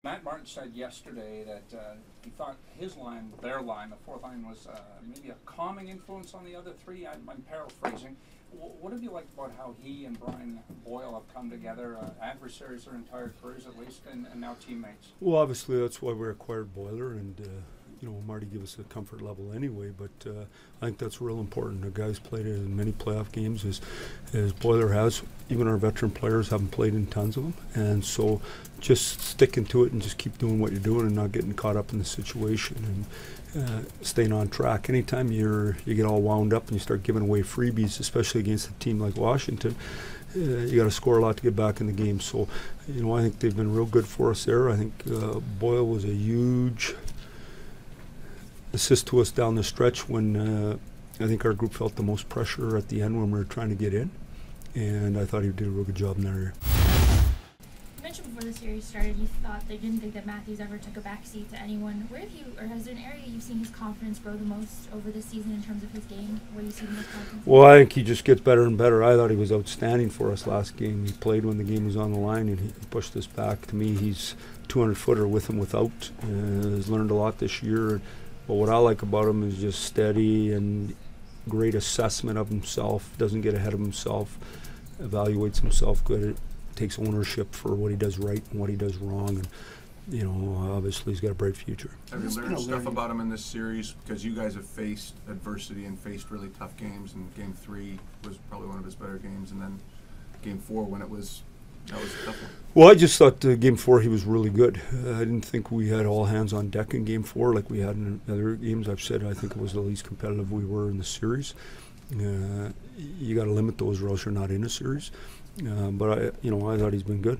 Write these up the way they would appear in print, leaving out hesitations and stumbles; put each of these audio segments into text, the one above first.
Matt Martin said yesterday that he thought his line, their line, the fourth line, was maybe a calming influence on the other three. I'm paraphrasing. What have you liked about how he and Brian Boyle have come together, adversaries their entire careers at least, and now teammates? Well, obviously that's why we acquired Boiler, and Marty gave us a comfort level anyway. But I think that's real important. The guys played as many playoff games as Boiler has. Even our veteran players haven't played in tons of them, and so just sticking to it and just keep doing what you're doing and not getting caught up in the situation and staying on track. Anytime you get all wound up and you start giving away freebies, especially against a team like Washington, you got to score a lot to get back in the game. So, I think they've been real good for us there. I think Boyle was a huge assist to us down the stretch when I think our group felt the most pressure at the end when we were trying to get in, and I thought he did a real good job in that area. You mentioned before the series started you thought they didn't think that Matthews ever took a backseat to anyone. Where have you, or has there an area you've seen his confidence grow the most over this season in terms of his game? Where you see the most confidence? Well, I think he just gets better and better. I thought he was outstanding for us last game. He played when the game was on the line, and he pushed us back. To me, he's 200-footer with and without. Has learned a lot this year. But what I like about him is just steady and great assessment of himself, doesn't get ahead of himself, evaluates himself good, takes ownership for what he does right and what he does wrong, and obviously he's got a bright future. Have you learned stuff about him in this series? Because you guys have faced adversity and faced really tough games, and Game 3 was probably one of his better games, and then Game 4 when that was a tough one. Well, I just thought Game 4 he was really good. I didn't think we had all hands on deck in Game 4 like we had in other games. I've said I think it was the least competitive we were in the series. You got to limit those, or else you're not in a series. But I thought he's been good.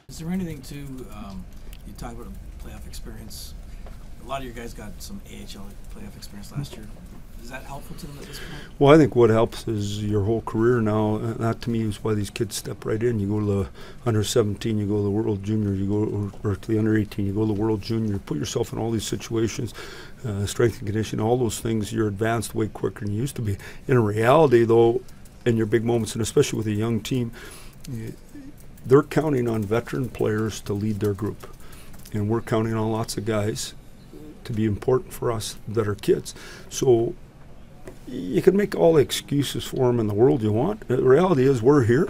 Is there anything to you talk about a playoff experience? A lot of your guys got some AHL playoff experience last year. Is that helpful to them at this point? Well, I think what helps is your whole career now. That to me is why these kids step right in. You go to the under 17, you go to the World Junior, you go or to the under 18, you go to the World Junior. Put yourself in all these situations, strength and conditioning, all those things. You're advanced way quicker than you used to be. In reality, though, in your big moments, and especially with a young team, they're counting on veteran players to lead their group, and we're counting on lots of guys to be important for us that are kids. So you can make all the excuses for them in the world you want. The reality is we're here.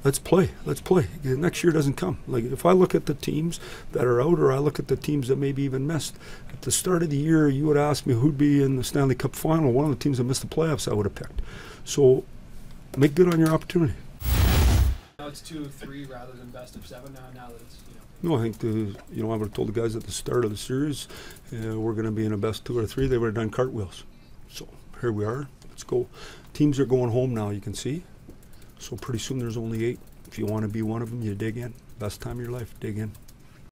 Let's play. Let's play. Next year doesn't come. Like if I look at the teams that are out, or I look at the teams that maybe even missed. At the start of the year, you would ask me who'd be in the Stanley Cup final. One of the teams that missed the playoffs I would have picked. So make good on your opportunity. Now it's 2-3 rather than best of 7 now that it's, No, I think I would have told the guys at the start of the series we're going to be in a best 2 or 3. They would have done cartwheels. So here we are. Let's go. Teams are going home now, you can see. So pretty soon there's only 8. If you want to be one of them, you dig in. Best time of your life, dig in.